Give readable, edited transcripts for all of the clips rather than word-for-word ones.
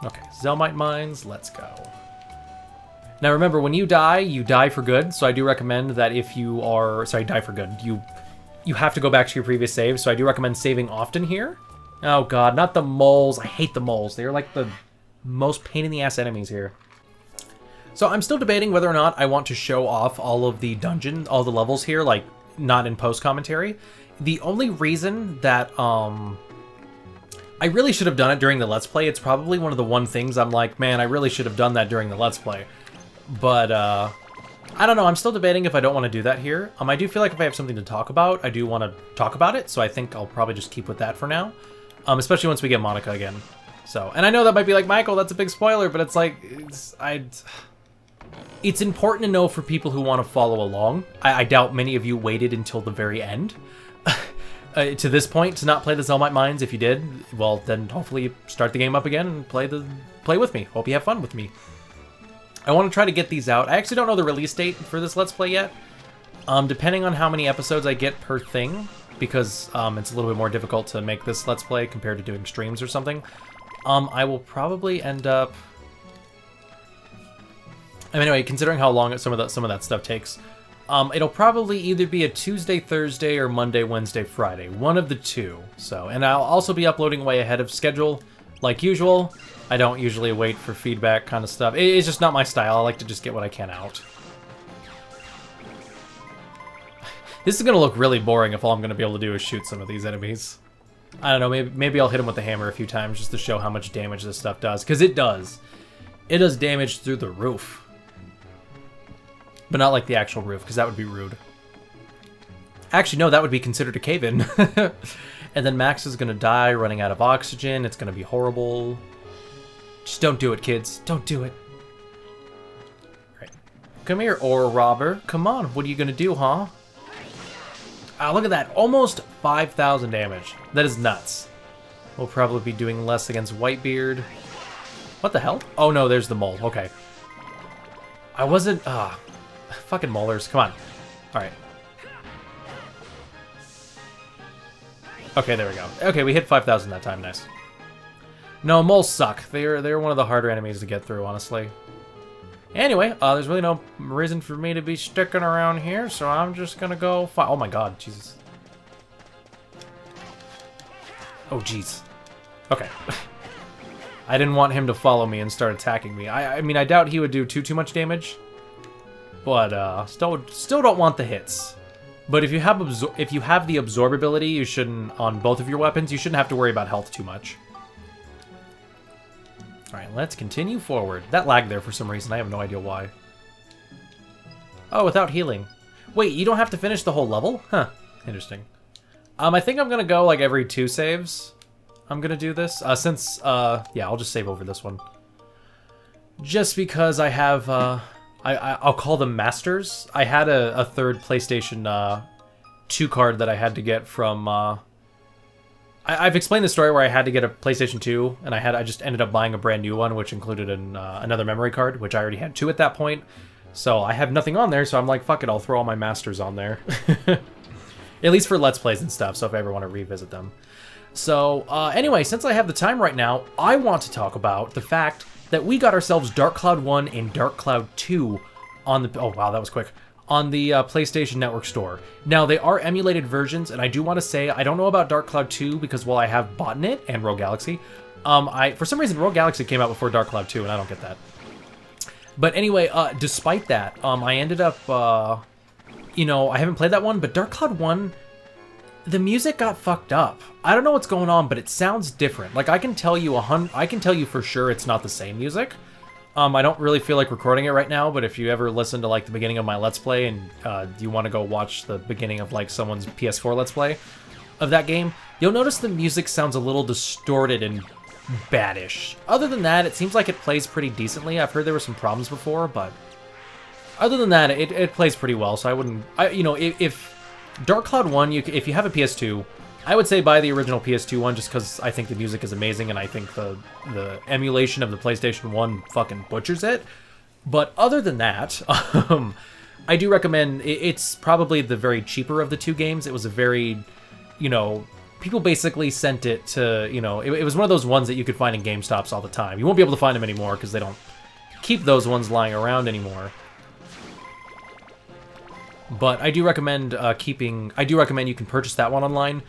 Okay, Zelmite Mines, let's go. Now remember, when you die for good, so I do recommend that if you are... Sorry, die for good. You have to go back to your previous save, so I do recommend saving often here. Oh god, not the moles. I hate the moles. They're like the most pain-in-the-ass enemies here. So I'm still debating whether or not I want to show off all of the dungeons, all the levels here, like, not in post-commentary. The only reason that, I really should have done it during the Let's Play. It's probably one of the one things I'm like, man, I really should have done that during the Let's Play. But, I don't know. I'm still debating if I don't want to do that here. I do feel like if I have something to talk about, I do want to talk about it. So I think I'll probably just keep with that for now. Especially once we get Monica again. So, and I know that might be like, Michael, that's a big spoiler, but it's like, it's important to know for people who want to follow along. I doubt many of you waited until the very end. To this point to not play the Zelmite Mines. If you did, well, then hopefully start the game up again and play with me. Hope you have fun with me. I want to try to get these out. I actually don't know the release date for this Let's Play yet. Depending on how many episodes I get per thing, because it's a little bit more difficult to make this Let's Play compared to doing streams or something. I will probably end up... Anyway, considering how long some of that stuff takes, it'll probably either be a Tuesday, Thursday, or Monday, Wednesday, Friday. One of the two. So, and I'll also be uploading way ahead of schedule, like usual. I don't usually wait for feedback kind of stuff. It's just not my style. I like to just get what I can out. This is going to look really boring if all I'm going to be able to do is shoot some of these enemies. I don't know, maybe I'll hit them with the hammer a few times just to show how much damage this stuff does. Because it does. It does damage through the roof. But not like the actual roof, because that would be rude. Actually, no, that would be considered a cave-in. And then Max is going to die running out of oxygen. It's going to be horrible. Just don't do it, kids. Don't do it. Right. Come here, ore robber. Come on, what are you going to do, huh? Ah, look at that. Almost 5,000 damage. That is nuts. We'll probably be doing less against Whitebeard. What the hell? Oh, no, there's the mole. Okay. I wasn't... fucking molars. Come on. Alright. Okay, there we go. Okay, we hit 5,000 that time. Nice. No, moles suck. They're one of the harder enemies to get through, honestly. Anyway, there's really no reason for me to be sticking around here, so I'm just gonna go fight. Oh my god, Jesus. Oh, jeez. Okay. I didn't want him to follow me and start attacking me. I mean, I doubt he would do too much damage. But, still don't want the hits. But if you have the absorb ability, you shouldn't, on both of your weapons, you shouldn't have to worry about health too much. Alright, let's continue forward. That lagged there for some reason. I have no idea why. Oh, without healing. Wait, you don't have to finish the whole level? Huh. Interesting. I think I'm gonna go, like, every 2 saves. I'm gonna do this. Yeah, I'll just save over this one. Just because I have, I'll call them masters. I had a third PlayStation 2 card that I had to get from, I've explained the story where I had to get a PlayStation 2, and I just ended up buying a brand new one, which included another memory card, which I already had 2 at that point. So I have nothing on there, so I'm like, fuck it, I'll throw all my masters on there. At least for Let's Plays and stuff, so if I ever want to revisit them. So, anyway, since I have the time right now, I want to talk about the fact that we got ourselves Dark Cloud 1 and Dark Cloud 2 on the... Oh, wow, that was quick. On the PlayStation Network store. Now, they are emulated versions, and I do want to say, I don't know about Dark Cloud 2, because while I have bought it, and Rogue Galaxy, for some reason, Rogue Galaxy came out before Dark Cloud 2, and I don't get that. But anyway, despite that, I ended up, you know, I haven't played that one, but Dark Cloud 1, the music got fucked up. I don't know what's going on, but it sounds different. Like, I can tell you for sure it's not the same music. I don't really feel like recording it right now, but if you ever listen to, like, the beginning of my Let's Play and you want to go watch the beginning of, like, someone's PS4 Let's Play of that game, you'll notice the music sounds a little distorted and baddish. Other than that, it seems like it plays pretty decently. I've heard there were some problems before, but other than that, it plays pretty well, so I wouldn't... you know, if Dark Cloud 1, if you have a PS2, I would say buy the original PS2 one just because I think the music is amazing and I think the emulation of the PlayStation 1 fucking butchers it. But other than that, I do recommend... It's probably the very cheaper of the 2 games. It was a very, you know, people basically sent it to, you know, it was one of those ones that you could find in GameStops all the time. You won't be able to find them anymore because they don't keep those ones lying around anymore. But I do recommend I do recommend you can purchase that one online.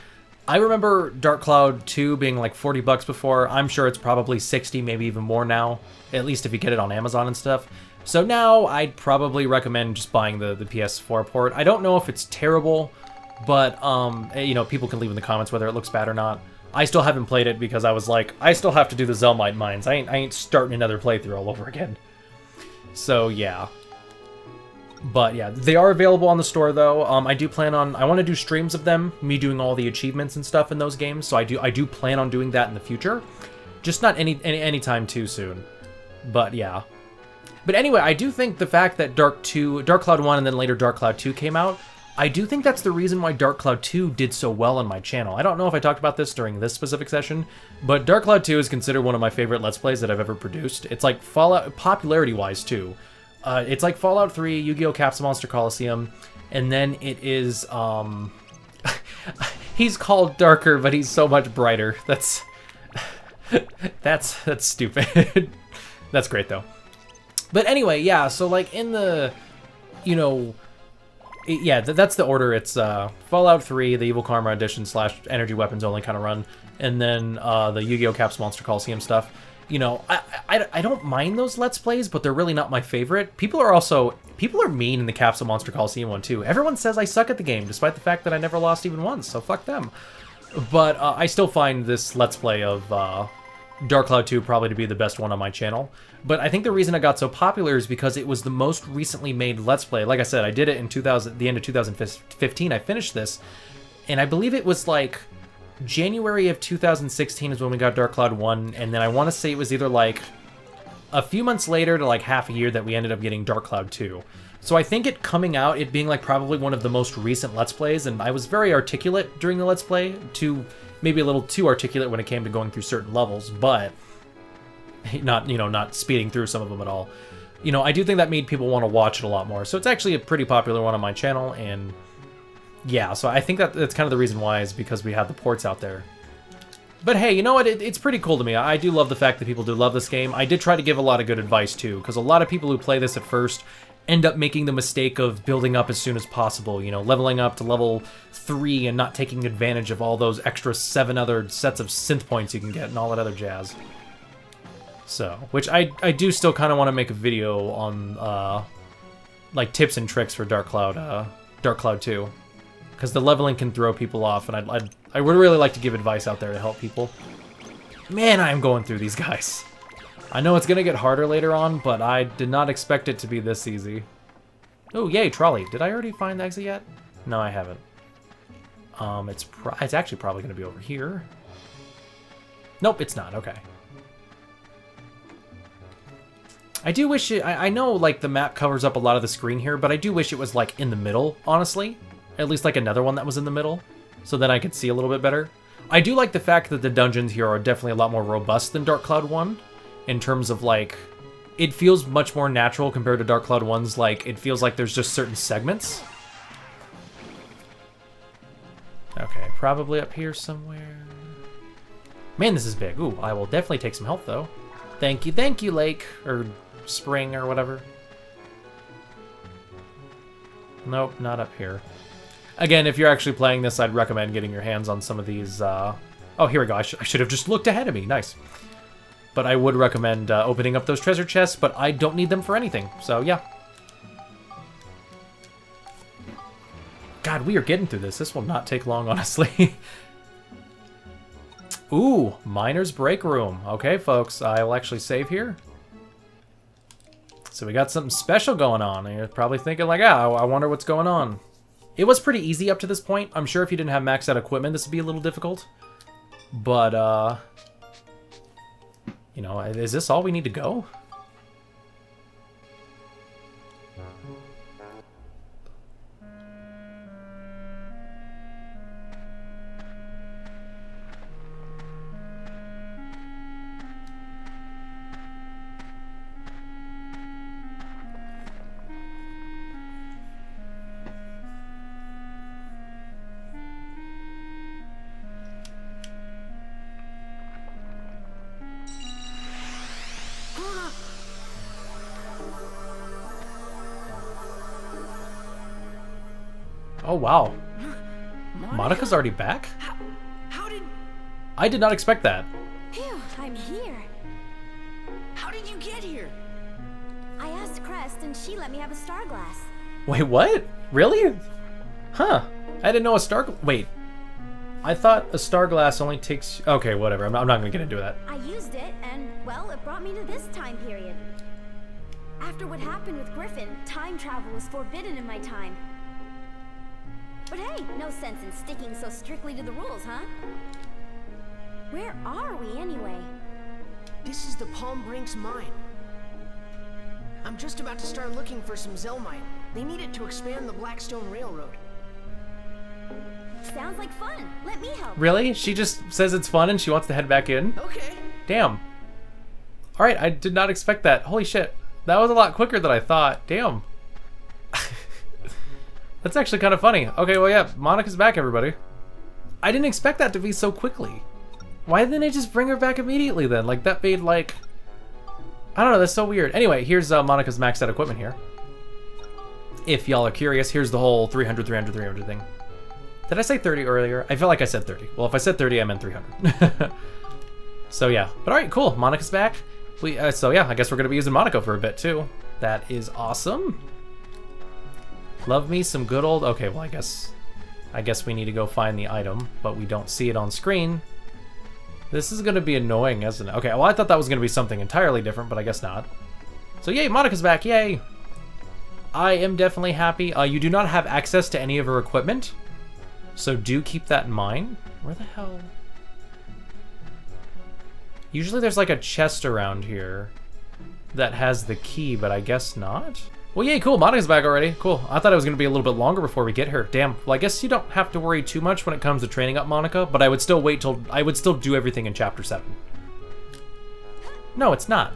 I remember Dark Cloud 2 being like 40 bucks before. I'm sure it's probably 60, maybe even more now, at least if you get it on Amazon and stuff. So now I'd probably recommend just buying the PS4 port. I don't know if it's terrible, but you know, people can leave in the comments whether it looks bad or not. I still haven't played it because I was like, I still have to do the Zelmite mines. I ain't starting another playthrough all over again. So yeah. But yeah, they are available on the store though. I do plan on, I want to do streams of them, me doing all the achievements and stuff in those games. So I do plan on doing that in the future, just not anytime too soon. But yeah. But anyway, I do think the fact that Dark Cloud 1 and then later Dark Cloud 2 came out, I do think that's the reason why Dark Cloud 2 did so well on my channel. I don't know if I talked about this during this specific session, but Dark Cloud 2 is considered one of my favorite Let's Plays that I've ever produced. It's like Fallout, popularity-wise too. It's like Fallout 3, Yu-Gi-Oh! Capsule Monster Coliseum, and then it is, he's called Darker, but he's so much brighter. That's stupid. That's great, though. But anyway, yeah, so, like, in the, you know, yeah, that's the order. It's Fallout 3, the Evil Karma Edition / Energy Weapons Only kind of run, and then the Yu-Gi-Oh! Capsule Monster Coliseum stuff. You know, I don't mind those Let's Plays, but they're really not my favorite. People are mean in the Capsule Monster Coliseum one, too. Everyone says I suck at the game, despite the fact that I never lost even once, so fuck them. But I still find this Let's Play of Dark Cloud 2 probably to be the best one on my channel. But I think the reason it got so popular is because it was the most recently made Let's Play. Like I said, I did it in the end of 2015. I finished this, and I believe it was like January of 2016 is when we got Dark Cloud 1, and then I want to say it was either like a few months later to like half a year that we ended up getting Dark Cloud 2. So I think it coming out, it being like probably one of the most recent Let's Plays, and I was very articulate during the Let's Play, maybe a little too articulate when it came to going through certain levels, but not, you know, not speeding through some of them at all. You know, I do think that made people want to watch it a lot more. So it's actually a pretty popular one on my channel, and yeah, so I think that's kind of the reason why, is because we have the ports out there. But hey, you know what? It's pretty cool to me. I do love the fact that people do love this game. I did try to give a lot of good advice, too, because a lot of people who play this at first end up making the mistake of building up as soon as possible, you know, leveling up to level 3 and not taking advantage of all those extra 7 other sets of synth points you can get and all that other jazz. So, which I do still kind of want to make a video on, like, tips and tricks for Dark Cloud 2. Because the leveling can throw people off, and I would really like to give advice out there to help people. Man, I am going through these guys. I know it's going to get harder later on, but I did not expect it to be this easy. Oh, yay, trolley. Did I already find the exit yet? No, I haven't. It's actually probably going to be over here. Nope, it's not. Okay. I do wish I know, like, the map covers up a lot of the screen here, but I do wish it was, like, in the middle, honestly. At least, like, another one that was in the middle, so then I could see a little bit better. I do like the fact that the dungeons here are definitely a lot more robust than Dark Cloud 1, in terms of, like, it feels much more natural compared to Dark Cloud 1's, like, it feels like there's just certain segments. Okay, probably up here somewhere. Man, this is big. Ooh, I will definitely take some help, though. Thank you, lake, or spring, or whatever. Nope, not up here. Again, if you're actually playing this, I'd recommend getting your hands on some of these, Oh, here we go. I should have just looked ahead of me. Nice. But I would recommend opening up those treasure chests, but I don't need them for anything, so yeah. God, we are getting through this. This will not take long, honestly. Ooh, Miner's Break Room. Okay, folks, I will actually save here. So we got something special going on, and you're probably thinking like, ah, I wonder what's going on. It was pretty easy up to this point. I'm sure if you didn't have maxed out equipment, this would be a little difficult. But, you know, is this all we need to go? Oh, wow. Monica? Monica's already back? How did... I did not expect that. Phew, I'm here. How did you get here? I asked Crest and she let me have a star glass. Wait, what? Really? Huh. I didn't know a star... Wait. I thought a star glass only takes... Okay, whatever. I'm not going to get into that. I used it and, well, it brought me to this time period. After what happened with Griffin, time travel was forbidden in my time. But hey, no sense in sticking so strictly to the rules, huh? Where are we anyway? This is the Palm Brinks mine. I'm just about to start looking for some Zelmite. They need it to expand the Blackstone Railroad. Sounds like fun. Let me help. Really? She just says it's fun and she wants to head back in? Okay. Damn. Alright, I did not expect that. Holy shit. That was a lot quicker than I thought. Damn. That's actually kind of funny. Okay, well, yeah, Monica's back, everybody. I didn't expect that to be so quickly. Why didn't they just bring her back immediately then? Like, that made, like... I don't know, that's so weird. Anyway, here's Monica's maxed out equipment here. If y'all are curious, here's the whole 300, 300, 300 thing. Did I say 30 earlier? I feel like I said 30. Well, if I said 30, I meant 300. So, yeah. But alright, cool. Monica's back. So, yeah, I guess we're going to be using Monica for a bit, too. That is awesome. Love me some good old... Okay, well, I guess we need to go find the item, but we don't see it on screen. This is going to be annoying, isn't it? Okay, well, I thought that was going to be something entirely different, but I guess not. So, yay, Monica's back, yay! I am definitely happy. You do not have access to any of her equipment, so do keep that in mind. Where the hell... Usually there's like a chest around here that has the key, but I guess not. Well, yay, cool. Monica's back already. Cool. I thought it was going to be a little bit longer before we get her. Damn. Well, I guess you don't have to worry too much when it comes to training up Monica, but I would still wait till... I would still do everything in Chapter 7. No, it's not.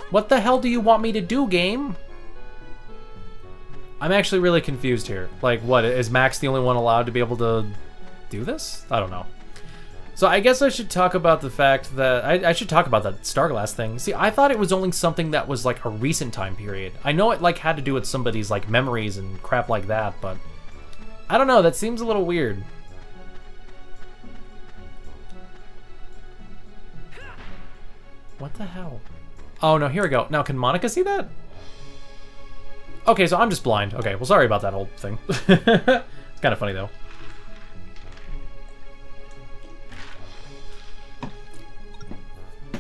What the hell do you want me to do, game? I'm actually really confused here. Like, what? Is Max the only one allowed to be able to do this? I don't know. So I guess I should talk about the fact that... I should talk about that Starglass thing. See, I thought it was only something that was like a recent time period. I know it like had to do with somebody's like memories and crap like that, but... I don't know, that seems a little weird. What the hell? Oh no, here we go. Now can Monica see that? Okay, so I'm just blind. Okay, well sorry about that whole thing. It's kind of funny though.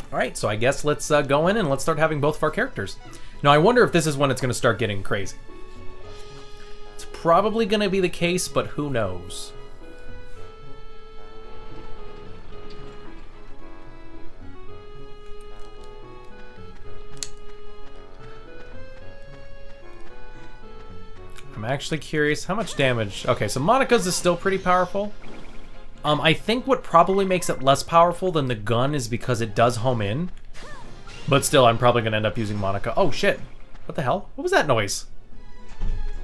Alright, so I guess let's go in and let's start having both of our characters. Now, I wonder if this is when it's going to start getting crazy. It's probably going to be the case, but who knows? I'm actually curious how much damage... Okay, so Monica's is still pretty powerful. I think what probably makes it less powerful than the gun is because it does home in. But still, I'm probably going to end up using Monica. Oh, shit. What the hell? What was that noise?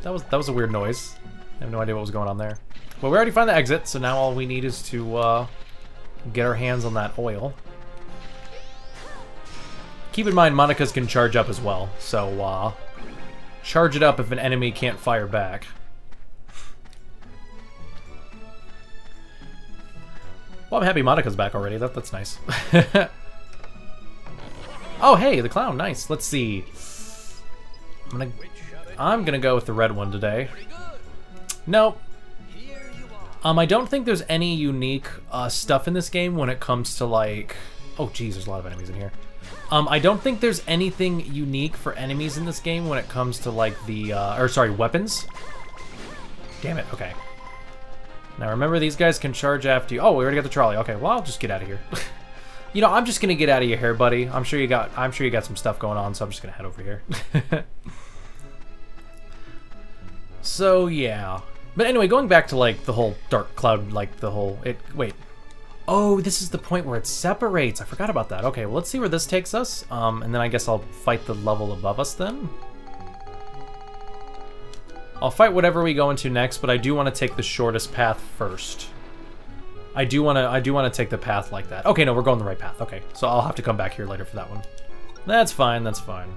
That was a weird noise. I have no idea what was going on there. Well, we already found the exit, so now all we need is to get our hands on that oil. Keep in mind, Monica's can charge up as well, so charge it up if an enemy can't fire back. Well, I'm happy Monica's back already. That's nice. Oh, hey, the clown. Nice. Let's see. I'm gonna go with the red one today. Nope. I don't think there's any unique stuff in this game when it comes to like... Oh, geez, there's a lot of enemies in here. I don't think there's anything unique for enemies in this game when it comes to like the... weapons. Damn it. Okay. Now remember, these guys can charge after you. Oh, we already got the trolley. Okay, well, I'll just get out of here. You know, I'm just gonna get out of your hair, buddy. I'm sure you got some stuff going on, so I'm just gonna head over here. So yeah. But anyway, going back to like the whole dark cloud, like the whole wait. Oh, this is the point where it separates. I forgot about that. Okay, well, let's see where this takes us. And then I guess I'll fight the level above us then. I'll fight whatever we go into next, but I do want to take the shortest path first. I do want to take the path like that. Okay, no, we're going the right path. Okay, so I'll have to come back here later for that one. That's fine, that's fine.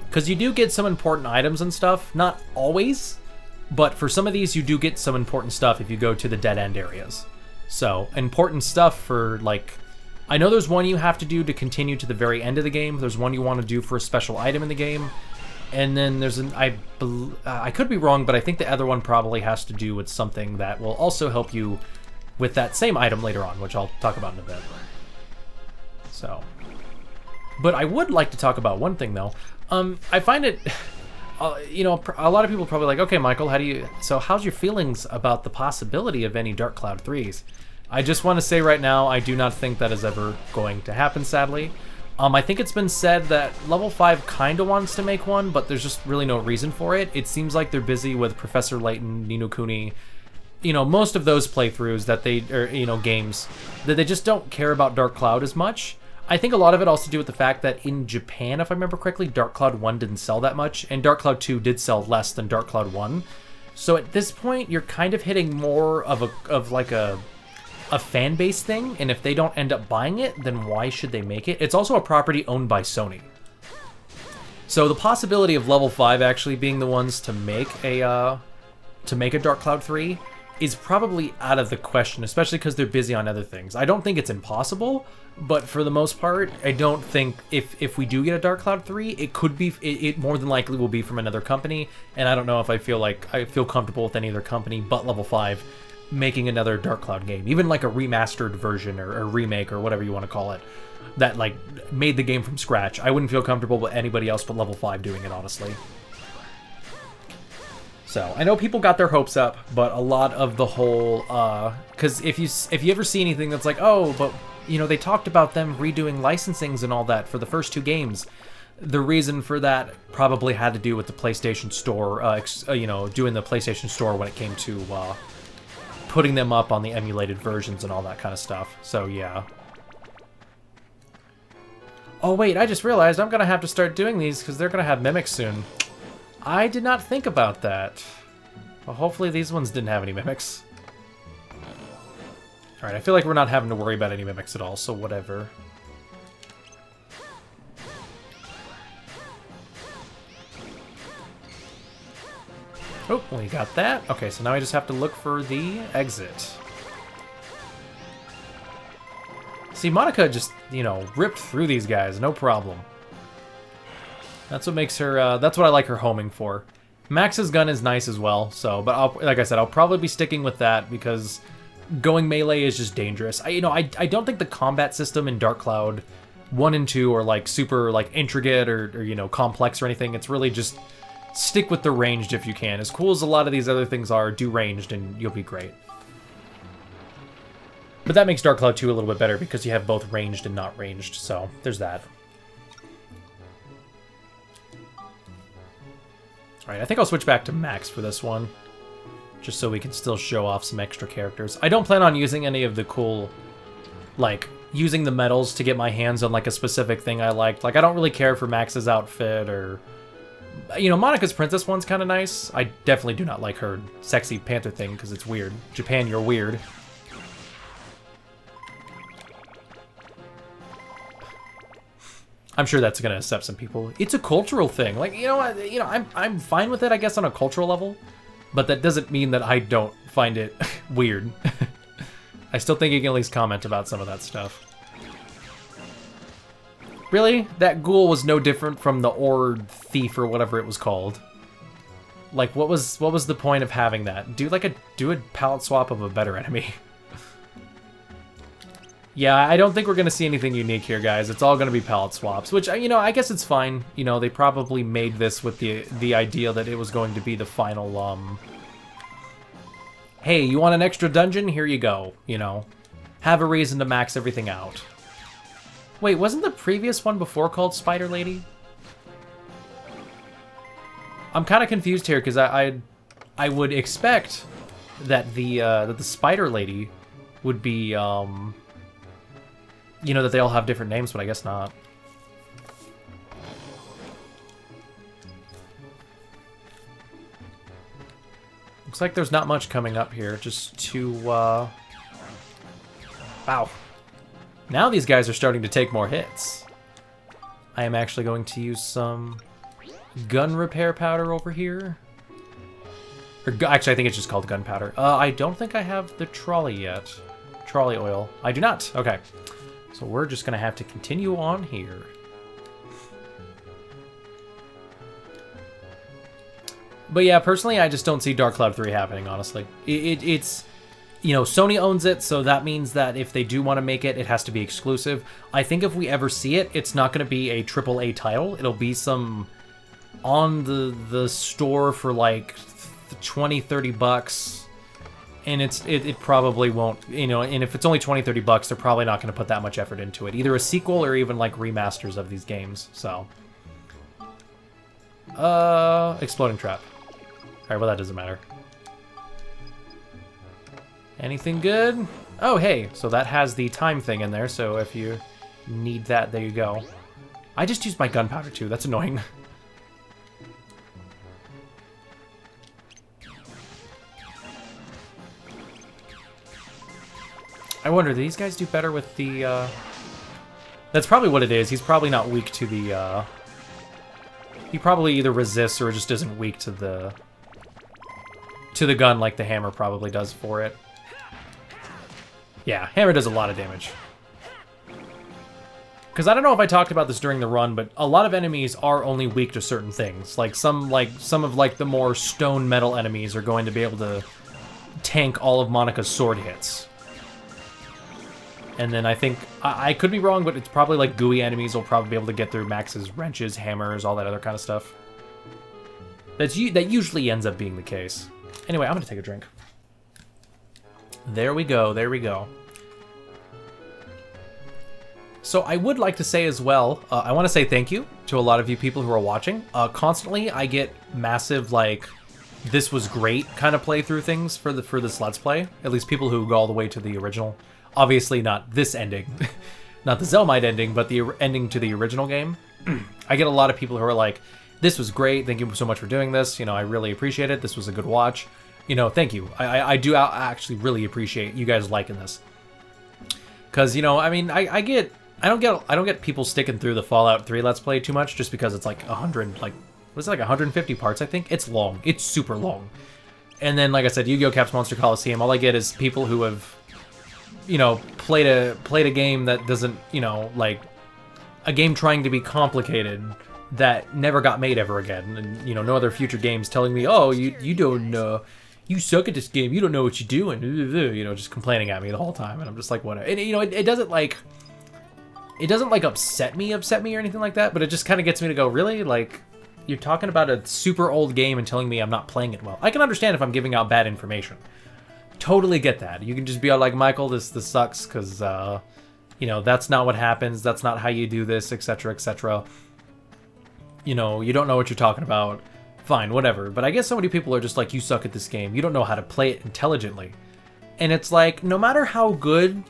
Because you do get some important items and stuff. Not always, But for some of these, you do get some important stuff if you go to the dead end areas. So, important stuff for, like... I know there's one you have to do to continue to the very end of the game. There's one you want to do for a special item in the game. And then there's an... I could be wrong, but I think the other one probably has to do with something that will also help you with that same item later on, which I'll talk about in a bit. So... But I would like to talk about one thing, though. I find it... you know, a lot of people are probably like, okay, Michael, how's your feelings about the possibility of any Dark Cloud 3s? I just want to say right now, I do not think that is ever going to happen, sadly. I think it's been said that Level 5 kind of wants to make one, but there's just really no reason for it. It seems like they're busy with Professor Layton, Ni no Kuni, you know, most of those playthroughs that games, that they just don't care about Dark Cloud as much. I think a lot of it also to do with the fact that in Japan, if I remember correctly, Dark Cloud 1 didn't sell that much, and Dark Cloud 2 did sell less than Dark Cloud 1. So at this point, you're kind of hitting more of a fan base thing, and if they don't end up buying it, then why should they make it? It's also a property owned by Sony. So the possibility of Level 5 actually being the ones to make a Dark Cloud 3 is probably out of the question, especially because they're busy on other things. I don't think it's impossible, but for the most part, I don't think if we do get a Dark Cloud 3, it could be, it more than likely will be from another company, and I don't know if I feel comfortable with any other company but Level 5 making another Dark Cloud game, even like a remastered version or a remake or whatever you want to call it, that like made the game from scratch. I wouldn't feel comfortable with anybody else but Level 5 doing it, honestly. So, I know people got their hopes up, but a lot of the whole, because if you ever see anything that's like, oh, but, you know, they talked about them redoing licensings and all that for the first 2 games, the reason for that probably had to do with the PlayStation Store, you know, doing the PlayStation Store when it came to, putting them up on the emulated versions and all that kind of stuff, so yeah. Oh wait, I just realized I'm gonna have to start doing these because they're gonna have mimics soon. I did not think about that. Well, hopefully these ones didn't have any mimics. Alright, I feel like we're not having to worry about any mimics at all, so whatever. Oh, we got that. Okay, so now I just have to look for the exit. See, Monica just, you know, ripped through these guys, no problem. That's what makes her, that's what I like her homing for. Max's gun is nice as well, so, but like I said, I'll probably be sticking with that because going melee is just dangerous. I don't think the combat system in Dark Cloud 1 and 2 are like super like intricate or you know, complex or anything. It's really just stick with the ranged if you can. As cool as a lot of these other things are, do ranged and you'll be great. But that makes Dark Cloud 2 a little bit better because you have both ranged and not ranged, so there's that. Alright, I think I'll switch back to Max for this one, just so we can still show off some extra characters. I don't plan on using any of the cool, like, using the medals to get my hands on, like, a specific thing I liked. Like, I don't really care for Max's outfit or... You know, Monica's princess one's kind of nice. I definitely do not like her sexy panther thing because it's weird. Japan, you're weird. I'm sure that's gonna upset some people. It's a cultural thing. Like, I'm fine with it, I guess, on a cultural level, but that doesn't mean that I don't find it weird. I still think you can at least comment about some of that stuff. Really? That ghoul was no different from the ore thief or whatever it was called. Like, what was the point of having that? Do a palette swap of a better enemy. Yeah, I don't think we're going to see anything unique here, guys. It's all going to be palette swaps, which, I guess it's fine. You know, they probably made this with the idea that it was going to be the final, hey, you want an extra dungeon? Here you go, you know. Have a reason to max everything out. Wait, wasn't the previous one before called Spider Lady? I'm kind of confused here, because I would expect that the Spider Lady would be, you know, that they all have different names, but I guess not. Looks like there's not much coming up here, just to, wow. Now these guys are starting to take more hits. I am actually going to use some gun repair powder over here. Actually, I think it's just called gunpowder. I don't think I have the trolley yet. Trolley oil. I do not. Okay. So we're just going to have to continue on here. But yeah, personally, I just don't see Dark Cloud 3 happening, honestly. It's... You know, Sony owns it, so that means that if they do want to make it, it has to be exclusive. I think if we ever see it, it's not going to be a AAA title. It'll be some on the store for like 20, 30 bucks. And it probably won't, you know, and if it's only 20, 30 bucks, they're probably not going to put that much effort into it. Either a sequel or even like remasters of these games, so. Exploding trap. Alright, well that doesn't matter. Anything good? Oh, hey, so that has the time thing in there, so if you need that, there you go. I just used my gunpowder too, that's annoying. I wonder, do these guys do better with the, That's probably what it is, he's probably not weak to the, He probably either resists or just isn't weak to the gun like the hammer probably does for it. Yeah, hammer does a lot of damage. Because I don't know if I talked about this during the run, but a lot of enemies are only weak to certain things. Like some of the more stone metal enemies are going to be able to tank all of Monica's sword hits. And then I think, I could be wrong, but it's probably like gooey enemies will probably be able to get through Max's wrenches, hammers, all that other kind of stuff. That usually ends up being the case. Anyway, I'm gonna take a drink. There we go, there we go. So I would like to say as well, I want to say thank you to a lot of you people who are watching. Constantly, I get massive, like, this was great kind of playthrough things for this Let's Play. At least people who go all the way to the original. Obviously not this ending, not the Zelmite ending, but the ending to the original game. I get a lot of people who are like, this was great, thank you so much for doing this, you know, I really appreciate it, this was a good watch. You know, thank you. I do actually really appreciate you guys liking this. Cause, you know, I mean, I don't get people sticking through the Fallout 3 Let's Play too much just because it's like 100, like, what is it, like 150 parts, I think? It's long. It's super long. And then, like I said, Yu-Gi-Oh! Caps Monster Coliseum, all I get is people who have, you know, played a game that doesn't, you know, like, a game trying to be complicated that never got made ever again. And, you know, no other future games telling me, oh, you don't, you suck at this game, you don't know what you're doing, you know, just complaining at me the whole time, and I'm just like, whatever. And, you know, it doesn't, like, upset me or anything like that, but it just kind of gets me to go, really? Like, you're talking about a super old game and telling me I'm not playing it well. I can understand if I'm giving out bad information. Totally get that. You can just be like, Michael, this sucks, because, you know, that's not what happens, that's not how you do this, etc., etc. You know, you don't know what you're talking about. Fine, whatever. But I guess so many people are just like, you suck at this game. You don't know how to play it intelligently. And it's like, no matter how good,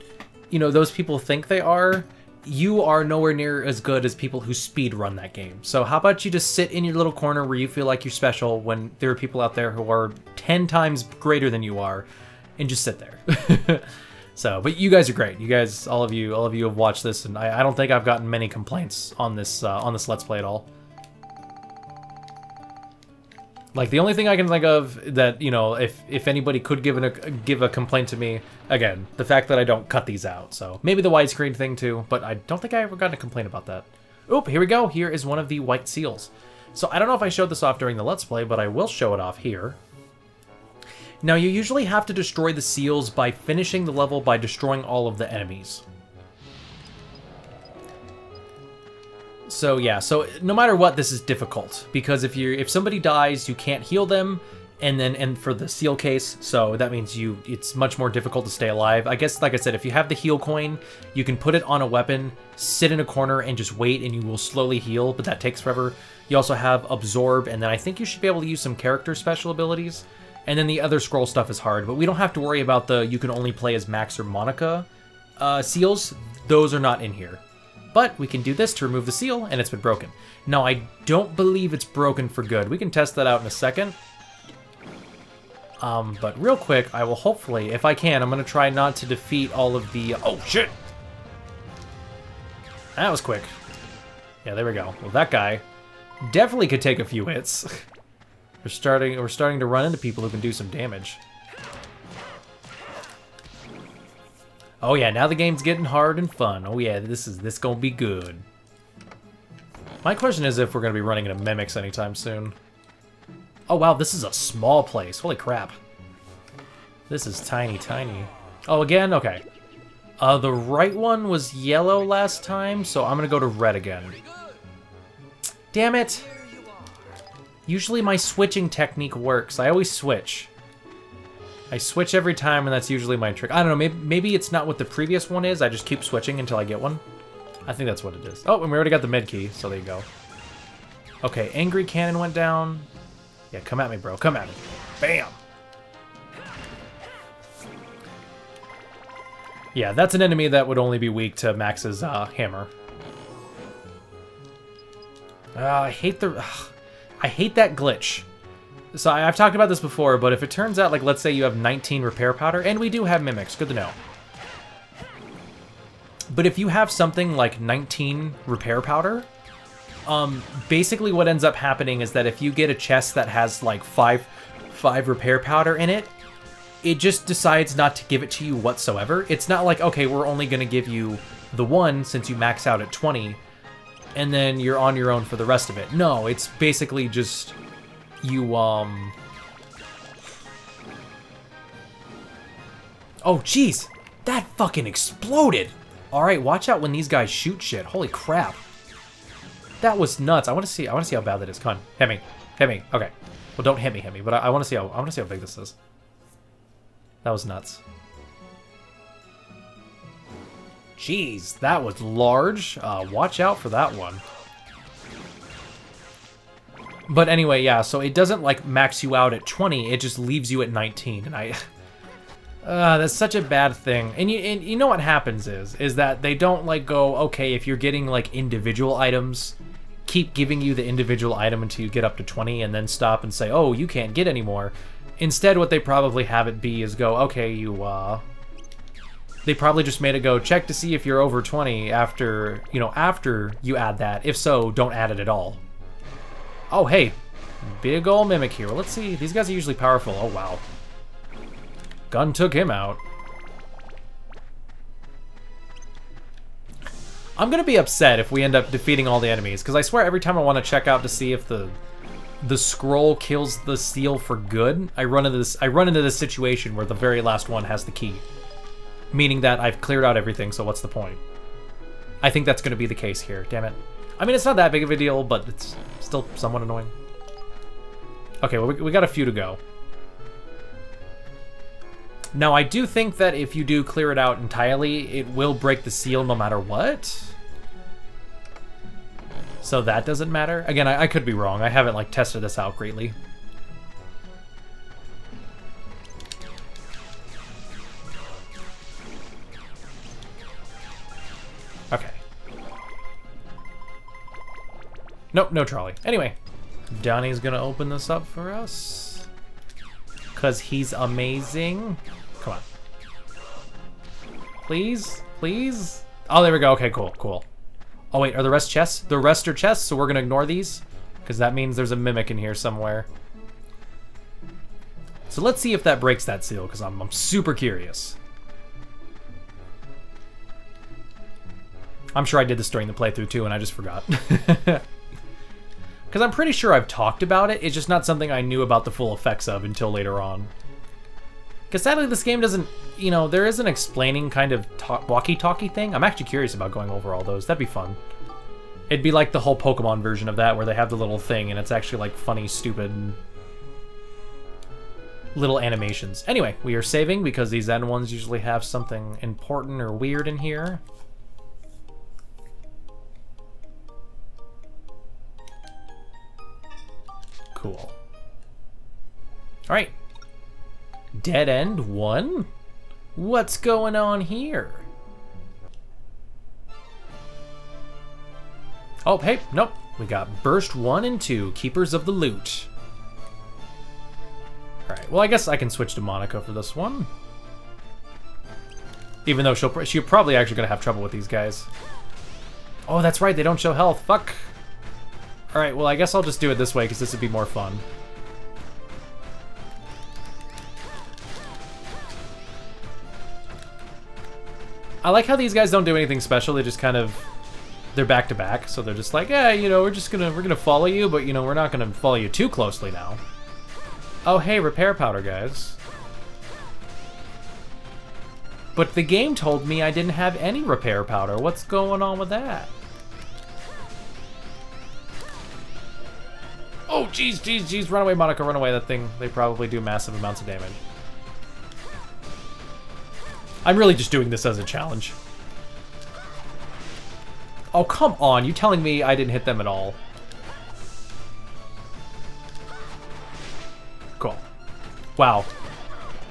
you know, those people think they are, you are nowhere near as good as people who speed run that game. So how about you just sit in your little corner where you feel like you're special when there are people out there who are 10 times greater than you are, and just sit there. So, but you guys are great. You guys, all of you have watched this, and I don't think I've gotten many complaints on this Let's Play at all. Like, the only thing I can think of that, you know, if anybody could give a complaint to me, again, the fact that I don't cut these out. So maybe the widescreen thing too, but I don't think I ever got a complaint about that. Oop, here we go. Here is one of the white seals. So I don't know if I showed this off during the Let's Play, but I will show it off here. Now, you usually have to destroy the seals by finishing the level by destroying all of the enemies. So yeah, so no matter what, this is difficult, because if somebody dies, you can't heal them, and for the seal case, so that means it's much more difficult to stay alive. I guess, like I said, if you have the heal coin, you can put it on a weapon, sit in a corner, and just wait, and you will slowly heal, but that takes forever. You also have absorb, and then I think you should be able to use some character special abilities, and then the other scroll stuff is hard, but we don't have to worry about the you can only play as Max or Monica seals. Those are not in here. But we can do this to remove the seal, and it's been broken. Now, I don't believe it's broken for good. We can test that out in a second. But real quick, I will hopefully, if I can, I'm going to try not to defeat all of the... Oh, shit! That was quick. Yeah, there we go. Well, that guy definitely could take a few hits. We're starting to run into people who can do some damage. Oh yeah, now the game's getting hard and fun. Oh yeah, this gonna be good. My question is if we're gonna be running into mimics anytime soon. Oh wow, this is a small place. Holy crap. This is tiny, tiny. Oh, again? Okay. The right one was yellow last time, so I'm gonna go to red again. Damn it! Usually my switching technique works. I always switch. I switch every time, and that's usually my trick. I don't know, maybe it's not what the previous one is. I just keep switching until I get one. I think that's what it is. Oh, and we already got the med key, so there you go. Okay, Angry Cannon went down. Yeah, come at me, bro. Come at me. Bam! Yeah, that's an enemy that would only be weak to Max's hammer. I hate that glitch. So I've talked about this before, but if it turns out, like, let's say you have 19 repair powder, and we do have mimics, good to know. But if you have something like 19 repair powder, basically what ends up happening is that if you get a chest that has like five repair powder in it, it just decides not to give it to you whatsoever. It's not like, okay, we're only going to give you the one since you max out at 20, and then you're on your own for the rest of it. No, it's basically just you, Oh, jeez! That fucking exploded! Alright, watch out when these guys shoot shit. Holy crap. That was nuts. I want to see how bad that is. Come on, hit me. Hit me. Okay. Well, don't hit me, but I want to see how big this is. That was nuts. Jeez, that was large. Watch out for that one. But anyway, yeah, so it doesn't, like, max you out at 20, it just leaves you at 19, and that's such a bad thing. And you know what happens is that they don't, like, go, okay, if you're getting, like, individual items, keep giving you the individual item until you get up to 20, and then stop and say, oh, you can't get any more. Instead, what they probably have it be is go, okay, they probably just made it go, check to see if you're over 20 after you add that. If so, don't add it at all. Oh, hey, big ol' mimic here. Let's see, these guys are usually powerful. Oh, wow. Gun took him out. I'm gonna be upset if we end up defeating all the enemies, because I swear every time I want to check out to see if the scroll kills the seal for good, I run into this situation where the very last one has the key. Meaning that I've cleared out everything, so what's the point? I think that's gonna be the case here, damn it. I mean, it's not that big of a deal, but it's still somewhat annoying. Okay, well, we got a few to go. Now, I do think that if you do clear it out entirely, it will break the seal no matter what. So that doesn't matter. Again, I could be wrong. I haven't, like, tested this out greatly. Okay. Nope, no trolley. Anyway, Donnie's gonna open this up for us. 'Cause he's amazing. Come on. Please? Please? Oh, there we go. Okay, cool, cool. Oh, wait, are the rest chests? The rest are chests, so we're gonna ignore these? Because that means there's a mimic in here somewhere. So let's see if that breaks that seal, because I'm super curious. I'm sure I did this during the playthrough too, and I just forgot. Because I'm pretty sure I've talked about it, it's just not something I knew about the full effects of until later on. Because sadly this game doesn't, you know, there is an explaining kind of walkie-talkie thing. I'm actually curious about going over all those, that'd be fun. It'd be like the whole Pokemon version of that, where they have the little thing, and it's actually like funny, stupid little animations. Anyway, we are saving because these end ones usually have something important or weird in here. Cool. Alright. Dead end 1? What's going on here? Oh, hey, nope. We got Burst 1 and 2, Keepers of the Loot. Alright, well, I guess I can switch to Monica for this one. Even though she'll probably actually gonna have trouble with these guys. Oh, that's right, they don't show health. Fuck. Alright, well, I guess I'll just do it this way, because this would be more fun. I like how these guys don't do anything special. They just kind of, they're back to back. So they're just like, yeah, you know, we're gonna follow you, but you know, we're not gonna follow you too closely now. Oh, hey, repair powder, guys. But the game told me I didn't have any repair powder. What's going on with that? Oh, jeez, jeez, jeez. Run away, Monica, run away. That thing, they probably do massive amounts of damage. I'm really just doing this as a challenge. Oh, come on. You telling me I didn't hit them at all? Cool. Wow.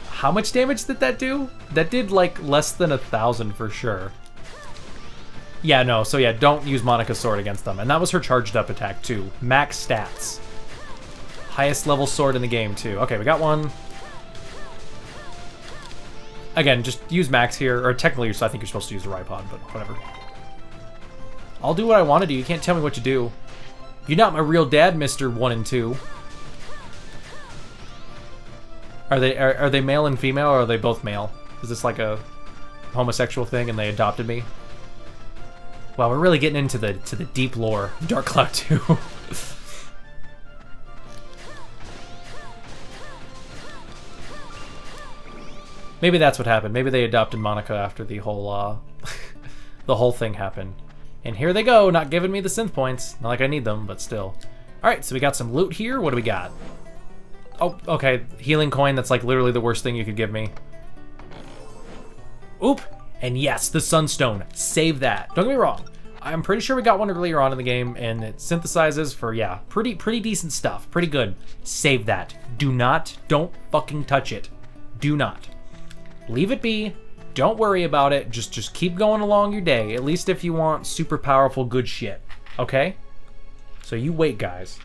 How much damage did that do? That did, like, less than 1,000 for sure. Yeah, no. So, yeah, don't use Monica's sword against them. And that was her charged up attack, too. Max stats. Highest level sword in the game, too. Okay, we got one. Again, just use max here. Or technically, I think you're supposed to use the Ripod, but whatever. I'll do what I want to do. You can't tell me what to do. You're not my real dad, Mr. 1 and 2. Are they male and female, or are they both male? Is this like a homosexual thing and they adopted me? Wow, we're really getting into the deep lore of Dark Cloud 2. Maybe that's what happened. Maybe they adopted Monica after the whole the whole thing happened. And here they go, not giving me the synth points. Not like I need them, but still. All right, so we got some loot here. What do we got? Oh, okay, healing coin. That's like literally the worst thing you could give me. Oop, and yes, the Sunstone. Save that. Don't get me wrong. I'm pretty sure we got one earlier on in the game, and it synthesizes for, yeah, pretty decent stuff. Pretty good. Save that. Don't fucking touch it. Do not. Leave it be. Don't worry about it. Just keep going along your day. At least if you want super powerful good shit. Okay? So you wait, guys.